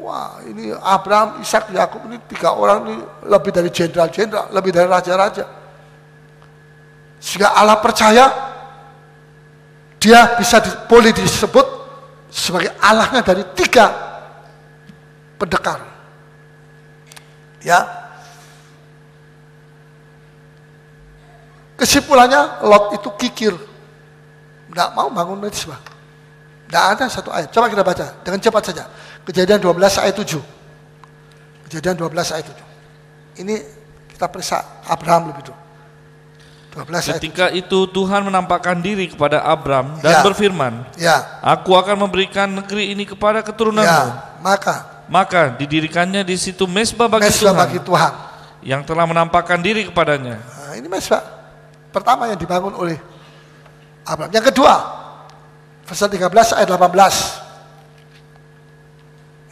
Wah, ini Abraham, Ishak, Yakub ini 3 orang ini lebih dari jenderal-jenderal, lebih dari raja-raja. Sehingga Allah percaya dia bisa boleh disebut sebagai Allahnya dari 3 pendekar. Ya. Kesimpulannya Lot itu kikir. Tidak mau bangun mezbah. Tidak ada satu ayat. Coba kita baca dengan cepat saja. Kejadian 12 ayat 7. Kejadian 12 ayat 7. Ini kita periksa Abraham lebih dulu. 12 ayat 7. Ketika itu Tuhan menampakkan diri kepada Abram dan berfirman, Aku akan memberikan negeri ini kepada keturunanmu. Maka didirikannya di situ mezbah bagi Tuhan, yang telah menampakkan diri kepadanya. Nah, ini mezbah pertama yang dibangun oleh Abraham. Yang kedua, pasal 13 ayat 18.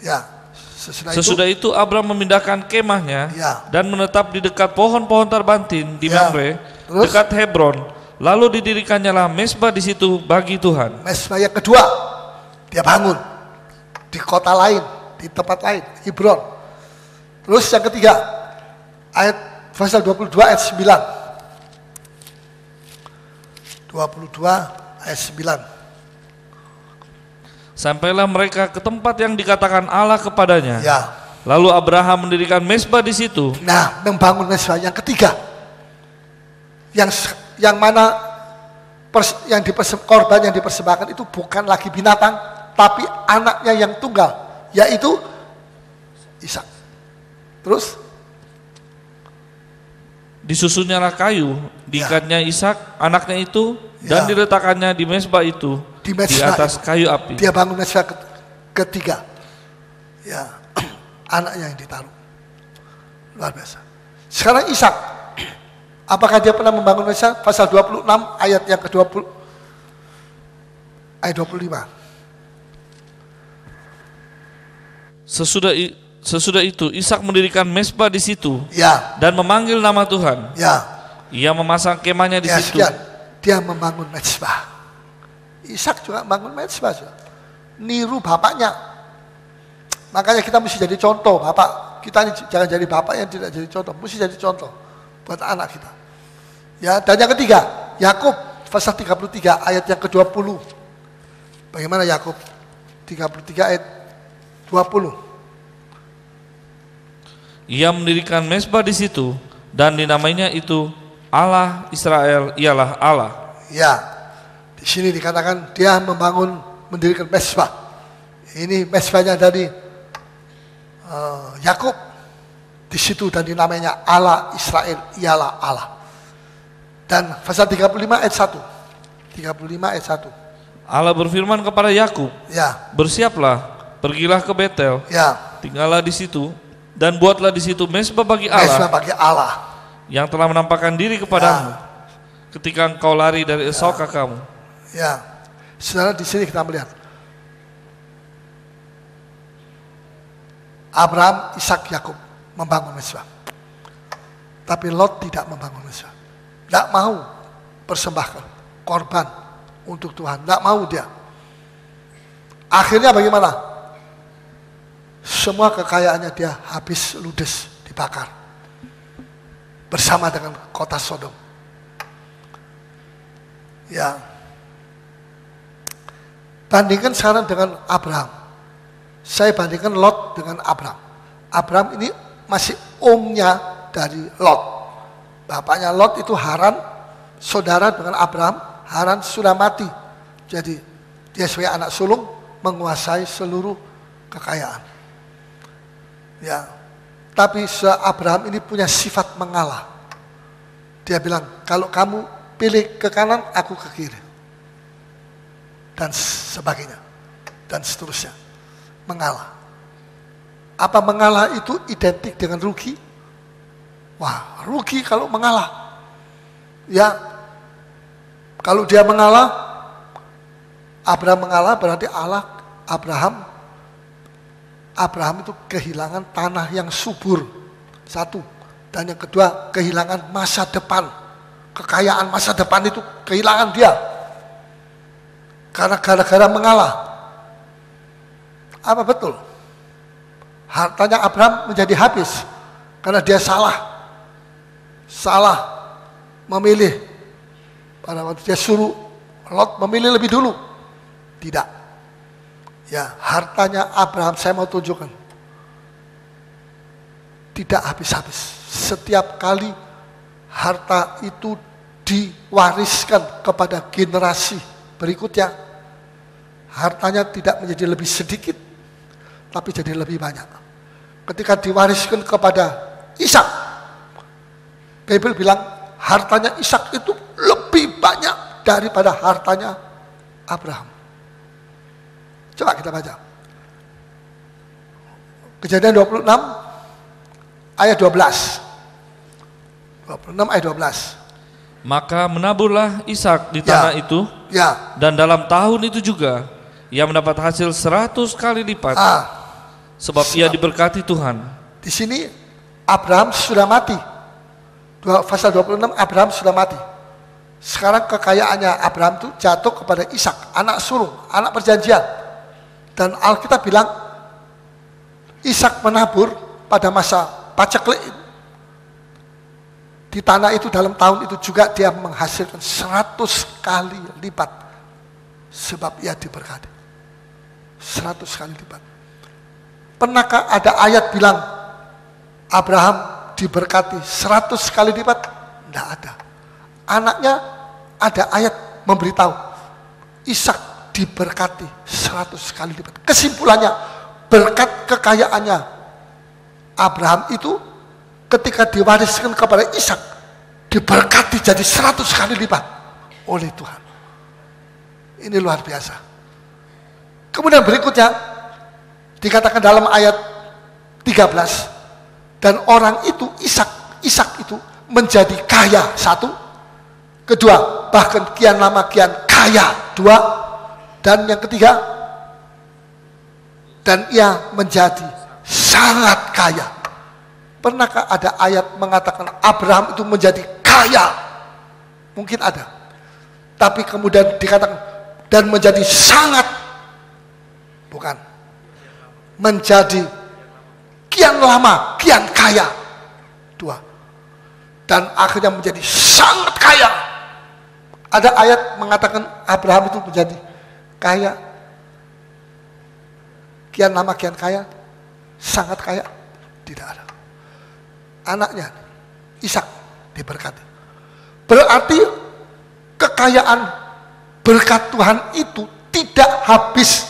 Ya, sesudah itu Abram memindahkan kemahnya dan menetap di dekat pohon-pohon terbantin di Mamre, dekat Hebron. Lalu didirikannya lah mezbah di situ bagi Tuhan. Mezbah yang kedua, dia bangun di kota lain, di tempat lain, Hebron. Terus yang ketiga, ayat pasal 22 ayat 9. 22 ayat 9. Sampailah mereka ke tempat yang dikatakan Allah kepadanya. Lalu Abraham mendirikan mezbah di situ. Nah, membangun mezbah yang ketiga. Yang mana korban yang dipersembahkan itu bukan lagi binatang, tapi anaknya yang tunggal, yaitu Ishak. Terus disusunnya kayu, diikatnya Ishak, anaknya itu, dan diletakkannya di mezbah itu, di atas kayu api. Dia bangun mezbah ketiga. Ya, anaknya yang ditaruh. Luar biasa. Sekarang Ishak, apakah dia pernah membangun mezbah? Pasal 26 ayat yang ke-20, ayat 25. Sesudah itu Ishak mendirikan mezbah di situ, dan memanggil nama Tuhan. Ia memasang kemahnya di situ. Dia membangun mezbah. Ishak juga membangun mezbah, niru bapaknya. Makanya kita mesti jadi contoh, bapak. Kita ini jangan jadi bapak yang tidak jadi contoh, mesti jadi contoh buat anak kita. Ya, dan yang ketiga, Yakub pasal 33 ayat yang ke-20. Bagaimana Yakub 33 ayat 20? Ia mendirikan mezbah di situ dan dinamainya itu Allah Israel ialah Allah. Ya, di sini dikatakan dia mendirikan mezbah. Ini mezbahnya dari Yakub di situ dan dinamainya Allah Israel ialah Allah. Dan pasal 35 ayat 1. 35 ayat 1. Allah berfirman kepada Yakub, bersiaplah, pergilah ke Betel, tinggallah di situ. Dan buatlah di situ mezbah bagi Allah, yang telah menampakkan diri kepadamu ketika engkau lari dari Esau kakakmu. Ya, saudara, di sini kita melihat Abraham, Ishak, Yakub membangun mezbah, tapi Lot tidak membangun mezbah. Tidak mau persembahkan korban untuk Tuhan, tidak mau dia. Akhirnya bagaimana? Semua kekayaannya dia habis ludes, dibakar bersama dengan kota Sodom. Ya. Bandingkan sekarang dengan Abraham. Saya bandingkan Lot dengan Abraham. Abraham ini masih omnya dari Lot. Bapaknya Lot itu Haran, saudara dengan Abraham. Haran sudah mati. Jadi dia sebagai anak sulung menguasai seluruh kekayaan. Ya. Tapi Abraham ini punya sifat mengalah. Dia bilang, kalau kamu pilih ke kanan, aku ke kiri. Dan sebagainya. Dan seterusnya. Mengalah. Apa mengalah itu identik dengan rugi? Wah, rugi kalau mengalah. Ya, kalau dia mengalah, Abraham mengalah berarti Abraham itu kehilangan tanah yang subur. Satu. Dan yang kedua, kehilangan masa depan. Kekayaan masa depan itu kehilangan dia. Karena gara-gara mengalah. Apa betul? Hartanya Abraham menjadi habis. Karena dia salah memilih. Pada waktu dia suruh Lot memilih lebih dulu. Tidak. Ya, hartanya Abraham saya mau tunjukkan. Tidak habis-habis. Setiap kali harta itu diwariskan kepada generasi berikutnya, hartanya tidak menjadi lebih sedikit, tapi jadi lebih banyak. Ketika diwariskan kepada Ishak, Bible bilang hartanya Ishak itu lebih banyak daripada hartanya Abraham. Coba kita baca. Kejadian 26 ayat 12. 26 ayat 12. Maka menaburlah Ishak di tanah itu, dan dalam tahun itu juga ia mendapat hasil 100 kali lipat, sebab ia diberkati Tuhan. Di sini Abraham sudah mati. Pasal 26 Abraham sudah mati. Sekarang kekayaannya Abraham itu jatuh kepada Ishak, anak sulung, anak perjanjian. Dan Alkitab bilang Ishak menabur pada masa paceklik. Di tanah itu dalam tahun itu juga dia menghasilkan 100 kali lipat. Sebab ia diberkati. 100 kali lipat. Pernahkah ada ayat bilang Abraham diberkati 100 kali lipat? Tidak ada. Anaknya ada ayat memberitahu Ishak diberkati 100 kali lipat. Kesimpulannya, berkat kekayaannya Abraham itu ketika diwariskan kepada Ishak, diberkati jadi 100 kali lipat oleh Tuhan. Ini luar biasa. Kemudian berikutnya dikatakan dalam ayat 13, dan orang itu Ishak itu menjadi kaya, satu. Kedua, bahkan kian lama kian kaya, dua. Dan yang ketiga, dan ia menjadi sangat kaya. Pernahkah ada ayat mengatakan Abraham itu menjadi kaya? Mungkin ada. Tapi kemudian dikatakan dan menjadi sangat, bukan, menjadi kian lama kian kaya, dua. Dan akhirnya menjadi sangat kaya. Ada ayat mengatakan Abraham itu menjadi kaya, kian lama kian kaya, sangat kaya? Tidak ada. Anaknya Ishak diberkati. Berarti kekayaan berkat Tuhan itu tidak habis.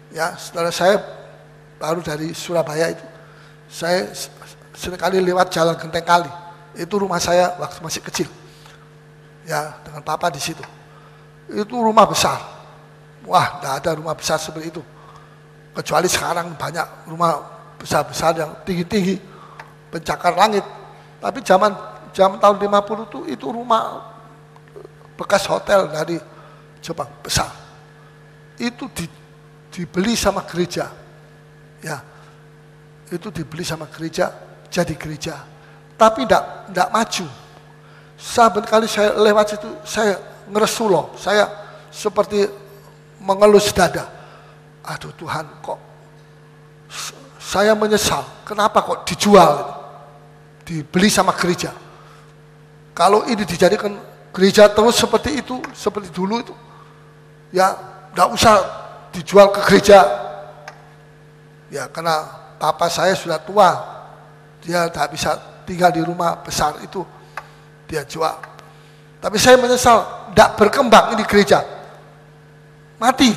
Ya, saudara, saya baru dari Surabaya itu, saya seringkali lewat jalan Genteng Kali. Itu rumah saya waktu masih kecil. Ya, dengan papa di situ. Itu rumah besar. Wah, tidak ada rumah besar seperti itu. Kecuali sekarang banyak rumah besar-besar yang tinggi-tinggi, pencakar langit. Tapi zaman tahun 50 itu rumah bekas hotel dari Jepang, besar. Itu dibeli sama gereja. Ya. Itu dibeli sama gereja, jadi gereja. Tapi tidak maju. Saben kali saya lewat situ, saya ngeresuloh, saya seperti mengelus dada. Aduh Tuhan, kok saya menyesal, kenapa kok dijual, dibeli sama gereja. kalau ini dijadikan gereja terus seperti itu, seperti dulu itu, ya nggak usah dijual ke gereja. Ya karena papa saya sudah tua, dia tak bisa tinggal di rumah besar itu, dia jual. Tapi saya menyesal, tidak berkembang ini gereja, mati.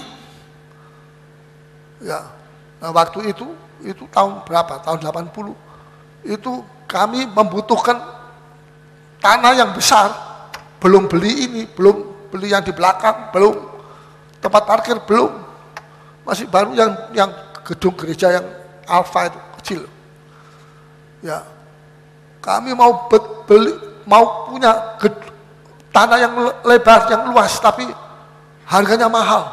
Ya, nah waktu itu tahun berapa? Tahun 80. Itu kami membutuhkan tanah yang besar, belum beli ini, belum beli yang di belakang, belum tempat parkir, belum, masih baru yang gedung gereja yang Alfa itu kecil. Ya, kami mau beli, mau punya tanah yang lebar, yang luas, tapi harganya mahal.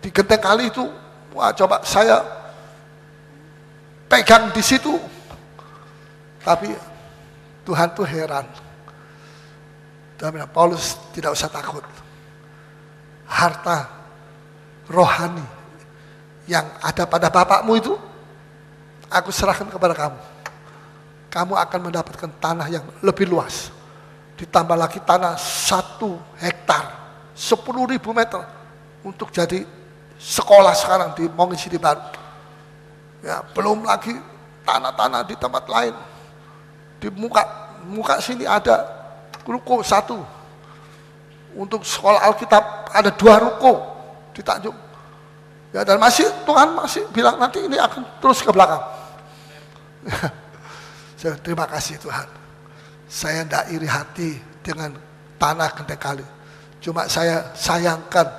Di Genteng Kali itu, wah coba saya pegang di situ, tapi Tuhan tuh heran. Tuhan bilang, Paulus tidak usah takut. Harta rohani yang ada pada bapakmu itu, aku serahkan kepada kamu. Kamu akan mendapatkan tanah yang lebih luas. Ditambah lagi tanah 1 hektar, 10.000 meter untuk jadi sekolah sekarang di Mongin City Baru. Ya, belum lagi tanah-tanah di tempat lain. Di muka sini ada ruko 1. Untuk sekolah Alkitab ada 2 ruko di Tanjung. Ya, dan Tuhan masih bilang nanti ini akan terus ke belakang. Saya terima kasih Tuhan. Saya tidak iri hati dengan tanah Genteng Kali. Cuma saya sayangkan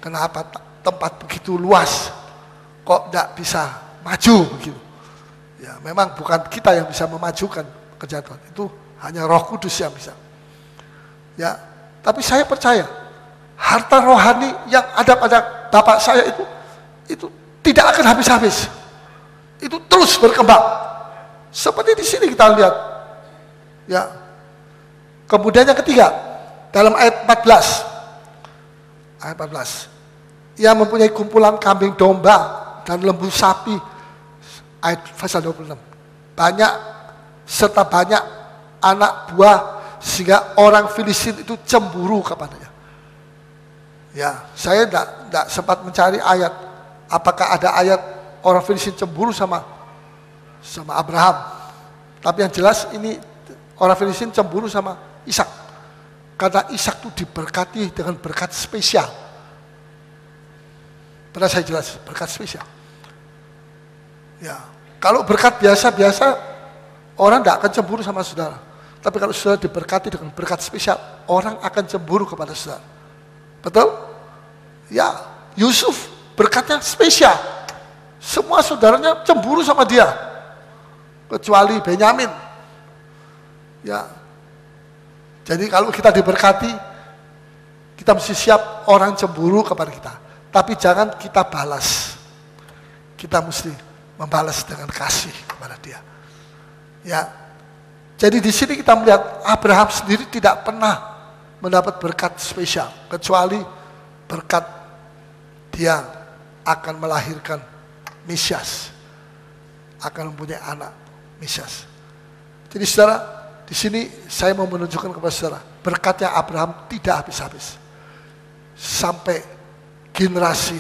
kenapa tempat begitu luas kok tidak bisa maju begitu. Ya, memang bukan kita yang bisa memajukan kerjaan Tuhan. Itu hanya Roh Kudus yang bisa. Ya, tapi saya percaya harta rohani yang ada pada bapak saya itu tidak akan habis-habis. Itu terus berkembang. Seperti di sini kita lihat. Ya. Kemudian yang ketiga, dalam ayat 14. Ayat 14. Ia mempunyai kumpulan kambing domba dan lembu sapi. Ayat pasal 26. Banyak serta banyak anak buah sehingga orang Filistin itu cemburu kepadanya. Ya, saya tidak sempat mencari ayat. Apakah ada ayat orang Filistin cemburu sama Abraham? Tapi yang jelas ini orang Filistin cemburu sama Ishak. Karena Ishak itu diberkati dengan berkat spesial. Pernah saya jelas, berkat spesial. Ya, kalau berkat biasa-biasa orang tidak akan cemburu sama saudara. Tapi kalau saudara diberkati dengan berkat spesial, orang akan cemburu kepada saudara. Betul? Ya, Yusuf berkatnya spesial. Semua saudaranya cemburu sama dia. Kecuali Benyamin. Ya. Jadi kalau kita diberkati, kita mesti siap orang cemburu kepada kita. Tapi jangan kita balas. Kita mesti membalas dengan kasih kepada dia. Ya. Jadi di sini kita melihat Abraham sendiri tidak pernah mendapat berkat spesial kecuali berkat dia akan melahirkan Mesias, akan mempunyai anak Mesias. Jadi saudara, di sini saya mau menunjukkan kepada saudara berkatnya Abraham tidak habis-habis sampai generasi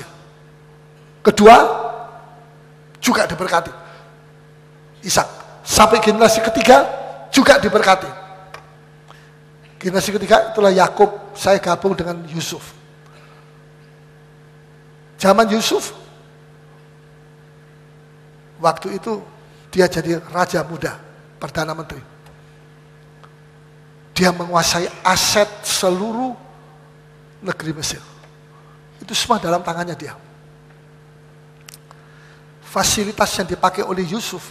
kedua juga diberkati. Ishak sampai generasi ketiga juga diberkati. Generasi ketiga itulah Yakub, saya gabung dengan Yusuf. Zaman Yusuf, waktu itu dia jadi raja muda, Perdana Menteri. Dia menguasai aset seluruh negeri Mesir. Itu semua dalam tangannya dia. Fasilitas yang dipakai oleh Yusuf,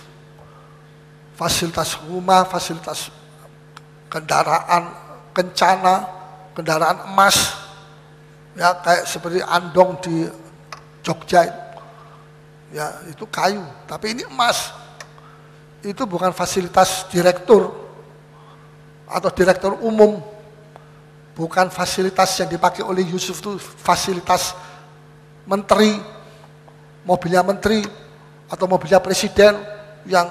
fasilitas rumah, fasilitas kendaraan kencana, kendaraan emas, ya kayak seperti Andong di Jogja, ya itu kayu, tapi ini emas. Itu bukan fasilitas direktur atau direktur umum, bukan fasilitas yang dipakai oleh Yusuf itu fasilitas menteri, mobilnya menteri atau mobilnya presiden yang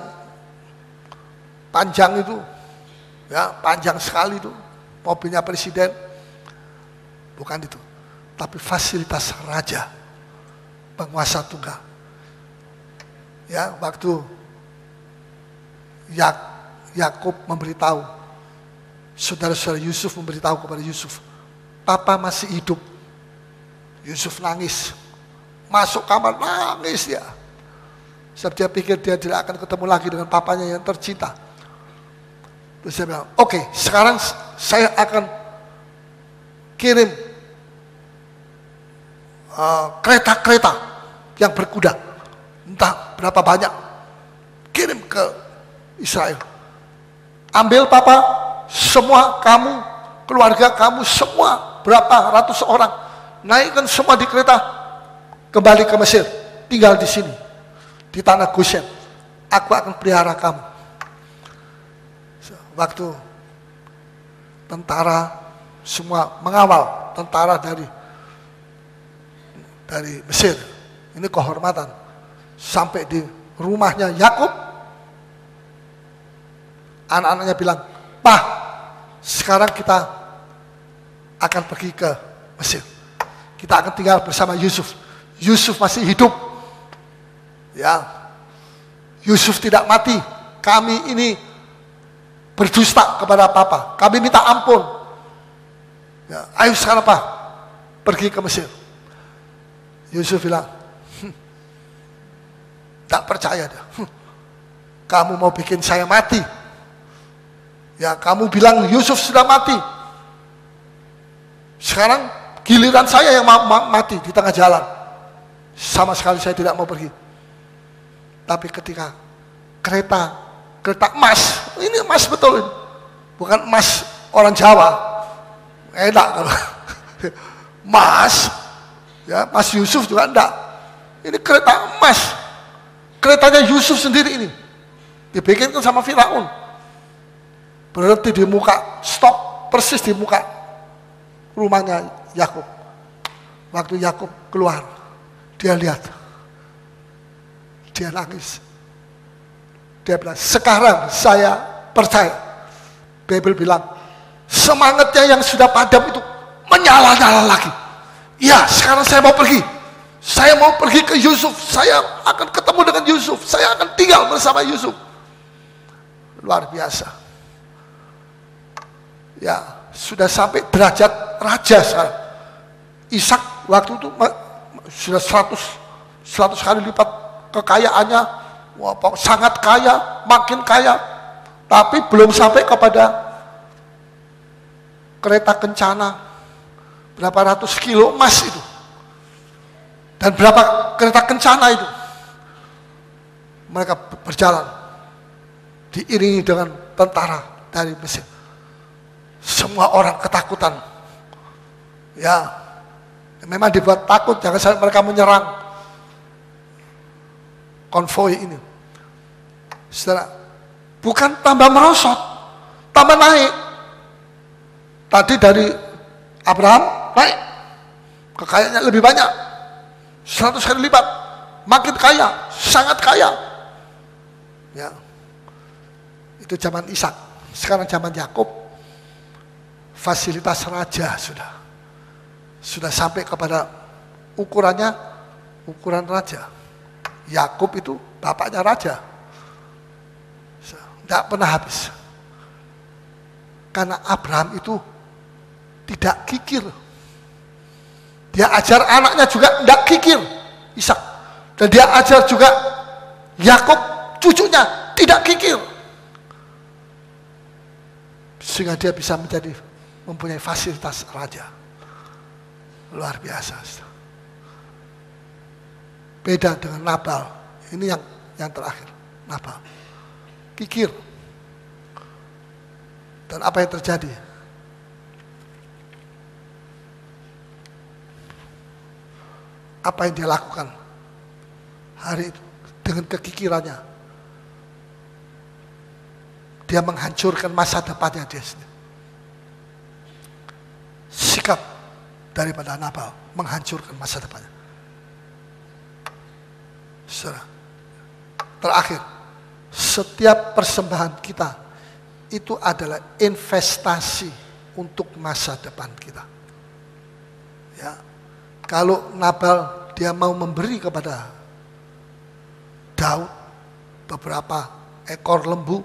panjang itu. Ya, panjang sekali itu mobilnya presiden. Bukan itu, tapi fasilitas raja, penguasa tunggal. Ya, waktu Yakub memberitahu, saudara-saudara Yusuf memberitahu kepada Yusuf, papa masih hidup. Yusuf nangis, masuk kamar nangis dia. Sebab dia pikir dia tidak akan ketemu lagi dengan papanya yang tercinta. Terus dia bilang, oke, sekarang saya akan kirim kereta-kereta yang berkuda, entah berapa banyak, kirim ke Israel. Ambil papa, semua kamu, keluarga kamu, semua berapa ratus orang, naikkan semua di kereta, kembali ke Mesir, tinggal di sini, di tanah Goshen. Aku akan pelihara kamu. Waktu tentara semua mengawal, tentara dari Mesir, ini kehormatan, sampai di rumahnya Yakub, anak-anaknya bilang, "Pak, sekarang kita akan pergi ke Mesir. Kita akan tinggal bersama Yusuf. Yusuf masih hidup. Ya, Yusuf tidak mati. Kami ini berdusta kepada papa. Kami minta ampun. Ya, ayo sekarang Pak, pergi ke Mesir." Yusuf bilang, tak percaya dia. Kamu mau bikin saya mati? Ya, kamu bilang Yusuf sudah mati. Sekarang giliran saya yang mati di tengah jalan. Sama sekali saya tidak mau pergi. Tapi ketika kereta emas, ini emas betul ini. Bukan emas orang Jawa. Enak kalau emas. Ya, Mas Yusuf juga enggak. Ini kereta emas. Keretanya Yusuf sendiri ini. Dibikinkan sama Firaun. Berhenti di muka, stop persis di muka rumahnya Yakub. Waktu Yakub keluar, dia lihat. Dia nangis. Dia bilang, sekarang saya percaya. Bible bilang, semangatnya yang sudah padam itu menyala-nyala lagi. Ya, sekarang saya mau pergi. Saya mau pergi ke Yusuf. Saya akan ketemu dengan Yusuf. Saya akan tinggal bersama Yusuf. Luar biasa. Ya, sudah sampai derajat raja sekarang. Ishak waktu itu sudah 100 kali lipat kekayaannya. Wah, sangat kaya, makin kaya. Tapi belum sampai kepada kereta kencana. Berapa ratus kilo emas itu. Dan berapa kereta kencana itu. Mereka berjalan. Diiringi dengan tentara dari Mesir. Semua orang ketakutan. Ya, memang dibuat takut. Jangan sampai mereka menyerang konvoi ini. Saudara, bukan tambah merosot, tambah naik. Tadi dari Abraham naik, kekayaannya lebih banyak, 100 kali lipat, makin kaya, sangat kaya. Ya, itu zaman Ishak. Sekarang zaman Yakub, fasilitas raja sudah sampai kepada ukuran raja. Yakub itu bapaknya raja, tidak pernah habis. Karena Abraham itu tidak kikir. Dia ajar anaknya juga tidak kikir, Ishak. Dan dia ajar juga Yakub, cucunya, tidak kikir. Sehingga dia bisa mempunyai fasilitas raja. Luar biasa. Beda dengan Nabal. Ini yang terakhir, Nabal. Kikir. Dan apa yang terjadi? Apa yang dia lakukan hari itu dengan kekikirannya? Dia menghancurkan masa depannya dia sendiri. Sikap daripada Nabal menghancurkan masa depannya. Saudara, terakhir, setiap persembahan kita itu adalah investasi untuk masa depan kita. Ya, kalau Nabal dia mau memberi kepada Daud beberapa ekor lembu,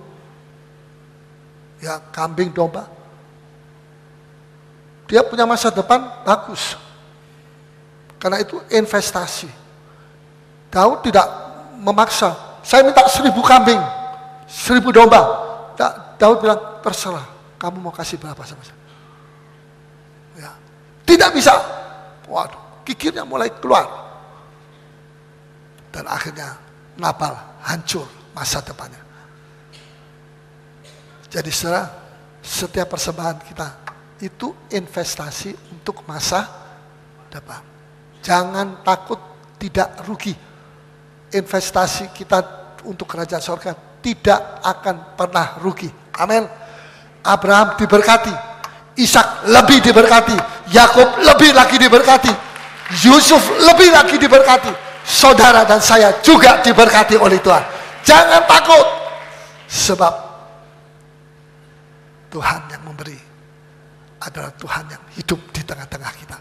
ya kambing domba, dia punya masa depan bagus. Karena itu investasi. Daud tidak memaksa, saya minta 1000 kambing, 1000 domba. Daud bilang, terserah, kamu mau kasih berapa sama saya. Ya. Tidak bisa. Waduh, kikirnya mulai keluar. Dan akhirnya Nabal hancur masa depannya. Jadi saudara, setiap persembahan kita itu investasi untuk masa depan. Jangan takut tidak rugi. Investasi kita untuk kerajaan surga tidak akan pernah rugi. Amin. Abraham diberkati, Ishak lebih diberkati, Yakub lebih lagi diberkati, Yusuf lebih lagi diberkati. Saudara dan saya juga diberkati oleh Tuhan. Jangan takut, sebab Tuhan yang memberi adalah Tuhan yang hidup di tengah-tengah kita.